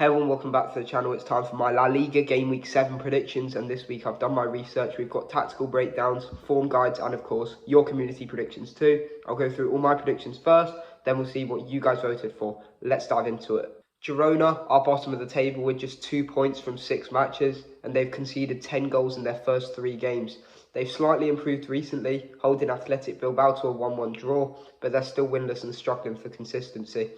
Hey everyone, welcome back to the channel. It's time for my La Liga Gameweek 7 predictions, and this week I've done my research. We've got tactical breakdowns, form guides, and of course your community predictions too. I'll go through all my predictions first, then we'll see what you guys voted for. Let's dive into it. Girona are bottom of the table with just 2 points from 6 matches, and they've conceded 10 goals in their first 3 games. They've slightly improved recently, holding Atletico Bilbao to a 1-1 draw, but they're still winless and struggling for consistency.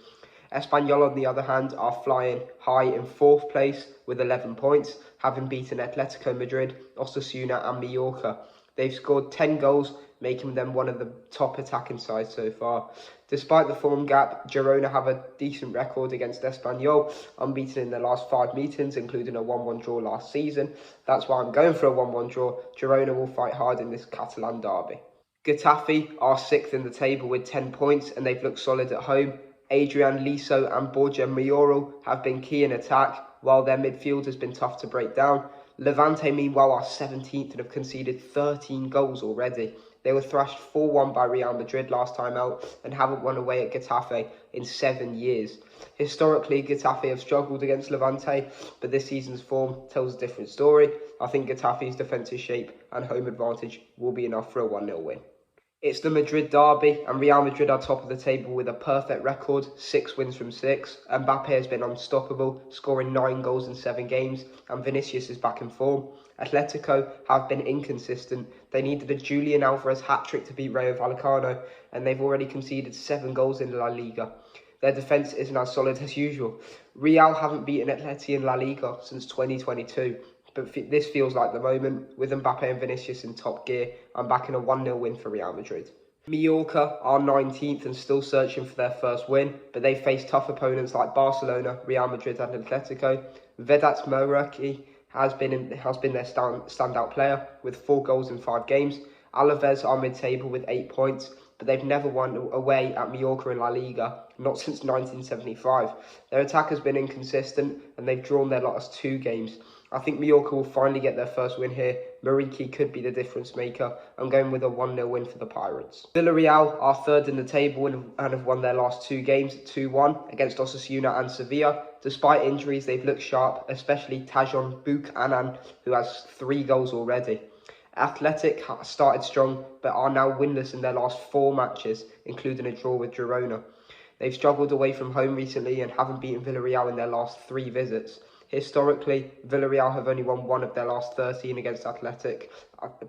Espanyol, on the other hand, are flying high in 4th place with 11 points, having beaten Atletico Madrid, Osasuna and Mallorca. They've scored 10 goals, making them one of the top attacking sides so far. Despite the form gap, Girona have a decent record against Espanyol, unbeaten in their last 5 meetings, including a 1-1 draw last season. That's why I'm going for a 1-1 draw. Girona will fight hard in this Catalan derby. Getafe are 6th in the table with 10 points, and they've looked solid at home. Adrian Liso and Borja Mayoral have been key in attack, while their midfield has been tough to break down. Levante, meanwhile, are 17th and have conceded 13 goals already. They were thrashed 4-1 by Real Madrid last time out and haven't won away at Getafe in 7 years. Historically, Getafe have struggled against Levante, but this season's form tells a different story. I think Getafe's defensive shape and home advantage will be enough for a 1-0 win. It's the Madrid derby, and Real Madrid are top of the table with a perfect record, 6 wins from 6. Mbappe has been unstoppable, scoring 9 goals in 7 games, and Vinicius is back in form. Atletico have been inconsistent. They needed a Julian Alvarez hat-trick to beat Rayo Vallecano, and they've already conceded 7 goals in La Liga. Their defence isn't as solid as usual. Real haven't beaten Atleti in La Liga since 2022. But this feels like the moment. With Mbappe and Vinicius in top gear, I'm backing a 1-0 win for Real Madrid. Mallorca are 19th and still searching for their first win, but they face tough opponents like Barcelona, Real Madrid and Atletico. Vedat Muriqi has been their standout player with 4 goals in 5 games. Alaves are mid-table with 8 points, but they've never won away at Mallorca in La Liga, not since 1975. Their attack has been inconsistent and they've drawn their last 2 games. I think Mallorca will finally get their first win here. Muriqi could be the difference maker. I'm going with a 1-0 win for the Pirates. Villarreal are 3rd in the table and have won their last 2 games, 2-1 against Osasuna and Sevilla. Despite injuries, they've looked sharp, especially Tajon Buchanan, who has 3 goals already. Athletic started strong, but are now winless in their last 4 matches, including a draw with Girona. They've struggled away from home recently and haven't beaten Villarreal in their last 3 visits. Historically, Villarreal have only won 1 of their last 13 against Athletic,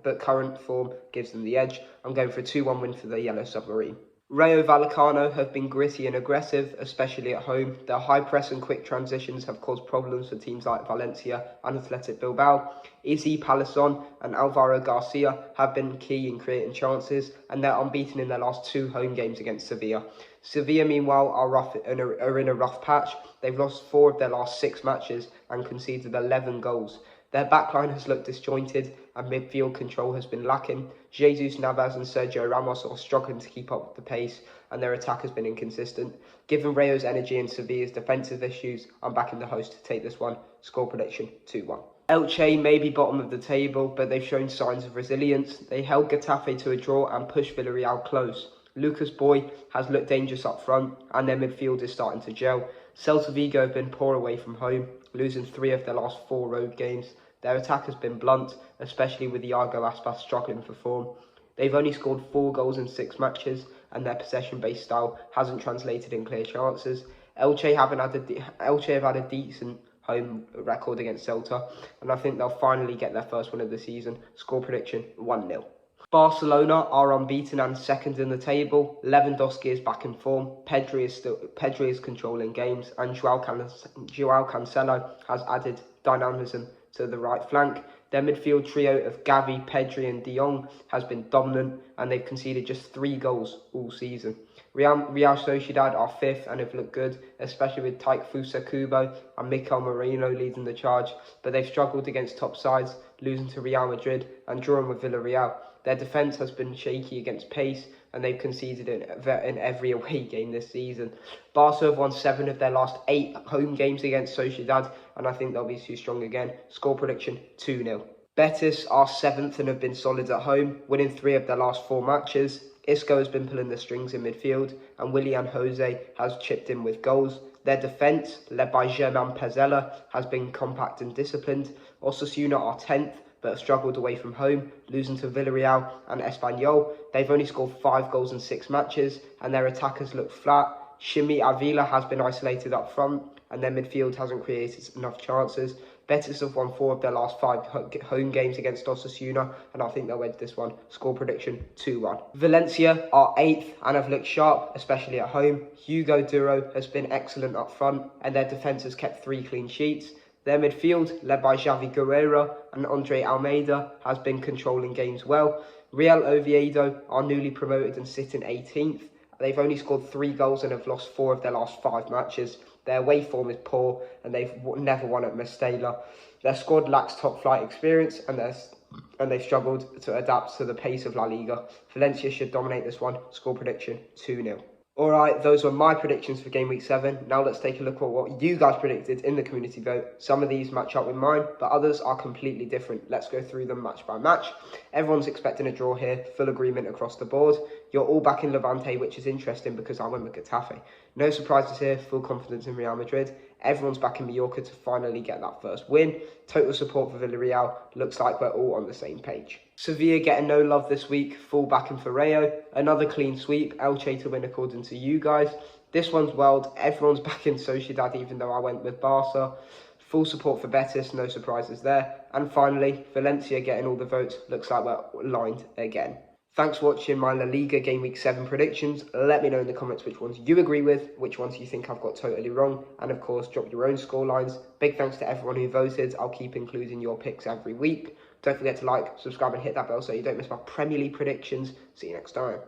but current form gives them the edge. I'm going for a 2-1 win for the Yellow Submarine. Rayo Vallecano have been gritty and aggressive, especially at home. Their high press and quick transitions have caused problems for teams like Valencia and Athletic Bilbao. Izzy Palisson and Alvaro Garcia have been key in creating chances, and they're unbeaten in their last 2 home games against Sevilla. Sevilla, meanwhile, are in a rough patch. They've lost 4 of their last 6 matches and conceded 11 goals. Their backline has looked disjointed and midfield control has been lacking. Jesus Navas and Sergio Ramos are struggling to keep up with the pace, and their attack has been inconsistent. Given Rayo's energy and Sevilla's defensive issues, I'm backing the host to take this one. Score prediction 2-1. Elche may be bottom of the table, but they've shown signs of resilience. They held Getafe to a draw and pushed Villarreal close. Lucas Boy has looked dangerous up front, and their midfield is starting to gel. Celta Vigo have been poor away from home, losing 3 of their last 4 road games. Their attack has been blunt, especially with Iago Aspas struggling for form. They've only scored 4 goals in 6 matches, and their possession-based style hasn't translated in clear chances. Elche have had a decent home record against Celta, and I think they'll finally get their first win of the season. Score prediction 1-0. Barcelona are unbeaten and 2nd in the table. Lewandowski is back in form. Pedri is controlling games, and Joao Cancelo has added dynamism to the right flank. Their midfield trio of Gavi, Pedri and De Jong has been dominant, and they've conceded just 3 goals all season. Real Sociedad are 5th and have looked good, especially with Takefusa Kubo and Mikel Merino leading the charge, but they've struggled against top sides, losing to Real Madrid and drawing with Villarreal. Their defence has been shaky against pace, and they've conceded in every away game this season. Barca have won 7 of their last 8 home games against Sociedad, and I think they'll be too strong again. Score prediction 2-0. Betis are 7th and have been solid at home, winning 3 of their last 4 matches. Isco has been pulling the strings in midfield, and Willian Jose has chipped in with goals. Their defence, led by Germain Pezzella, has been compact and disciplined. Osasuna are 10th, but have struggled away from home, losing to Villarreal and Espanyol. They've only scored 5 goals in 6 matches, and their attackers look flat. Shimi Avila has been isolated up front, and their midfield hasn't created enough chances. Betis have won 4 of their last 5 home games against Osasuna, and I think they'll win this one. Score prediction 2-1. Valencia are 8th and have looked sharp, especially at home. Hugo Duro has been excellent up front, and their defence has kept 3 clean sheets. Their midfield, led by Xavi Guerrero and Andre Almeida, has been controlling games well. Real Oviedo are newly promoted and sit in 18th. They've only scored 3 goals and have lost 4 of their last 5 matches. Their away form is poor, and they've never won at Mestalla. Their squad lacks top-flight experience, and they've struggled to adapt to the pace of La Liga. Valencia should dominate this one. Score prediction 2-0. Alright, those were my predictions for Game Week 7. Now let's take a look at what you guys predicted in the community vote. Some of these match up with mine, but others are completely different. Let's go through them match by match. Everyone's expecting a draw here, full agreement across the board. You're all back in Levante, which is interesting because I went with Getafe. No surprises here, full confidence in Real Madrid. Everyone's back in Mallorca to finally get that first win. Total support for Villarreal. Looks like we're all on the same page. Sevilla getting no love this week, full backing for Rayo. Another clean sweep, Elche to win according to you guys. This one's wild, everyone's back in Sociedad even though I went with Barca. Full support for Betis, no surprises there. And finally, Valencia getting all the votes, looks like we're aligned again. Thanks for watching my La Liga Game Week 7 predictions. Let me know in the comments which ones you agree with, which ones you think I've got totally wrong, and of course drop your own scorelines. Big thanks to everyone who voted. I'll keep including your picks every week. Don't forget to like, subscribe and hit that bell so you don't miss my Premier League predictions. See you next time.